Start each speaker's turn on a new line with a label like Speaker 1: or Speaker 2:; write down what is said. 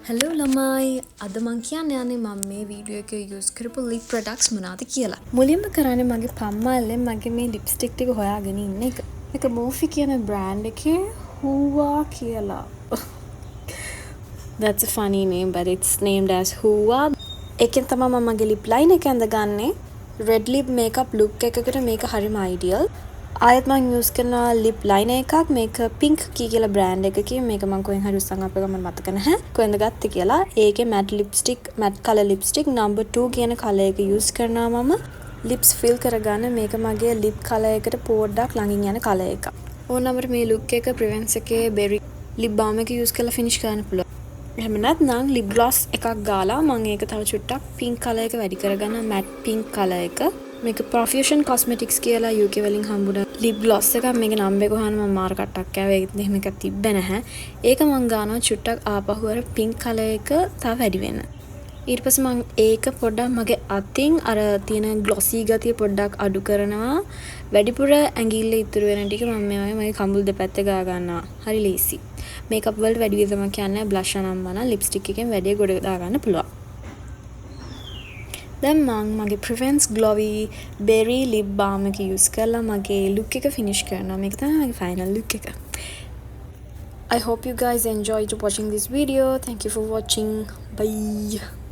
Speaker 1: Hello ළමයි අද මං කියන්න යන්නේ මම මේ වීඩියෝ එකේ යූස් කරපු lip products මොනවද කියලා. මුලින්ම කරන්නේ මගේ පම්මාල්ලෙන් මගේ මේ lipstick ටික හොයාගෙන ඉන්න එක. මේක Morphe කියන brand එකේ Hoowa කියලා. That's a funny name but it's named as Hoowa. එකෙන් තමයි මම මගේ lip line එක ඇඳගන්නේ. Red lip makeup look එකකට මේක හරිම ideal. ආයෙත් මම යූස් කරනවා lip liner එකක් මේක pink key කියලා brand එකකින් මේක මම කොහෙන් හරි උස්සන් අපේ ගමන් මතක නැහැ කොහෙන්ද ගත්තේ කියලා ඒකේ matte lipstick matte color lipstick number 2 කියන color එක යූස් කරනවා මම lips fill කරගන්න මේක මගේ lip color එකට පොඩ්ඩක් ළඟින් යන color එකක් ඕනම මේ look එක Prevance එකේ berry lip balm එක යූස් කරලා finish කරන්න පුළුවන් එහෙම නැත්නම් lip gloss එකක් ගාලා මම ඒක තව චුට්ටක් pink color එක වැඩි කරගන්න matte pink color එක මේක Profusion Cosmetics කියලා UK වලින් හම්බුන lip gloss එකක් මේක නම් එක ගහන මම මාර කට්ටක් කෑවේ ඒත් එහෙම එකක් තිබ්බේ නැහැ. ඒක මම ගන්නවා චුට්ටක් ආපහු අර pink color එක තව වැඩි වෙන්න. ඊට පස්සේ මම ඒක පොඩ්ඩක් මගේ අතින් අර තියෙන glossy ගතිය පොඩ්ඩක් අඩු කරනවා. වැඩිපුර ඇඟිල්ල ඉතුරු වෙන ටික මම මේ වගේ මගේ කම්බුල් දෙපැත්තේ ගා ගන්නවා. හරි ලේසි. මේකප් වලට වැඩි විදිහට මම කියන්නේ blush අනම්මන lipstick එකෙන් වැඩි ගොඩ දා ගන්න පුළුවන්. දැන් මම මගේ Prevance Glowy Berry Lip Balm එක යූස් කරලා මගේ look එක finish කරනවා. මේක තමයි මගේ final look එක. I hope you guys enjoyed watching this video. Thank you for watching. Bye.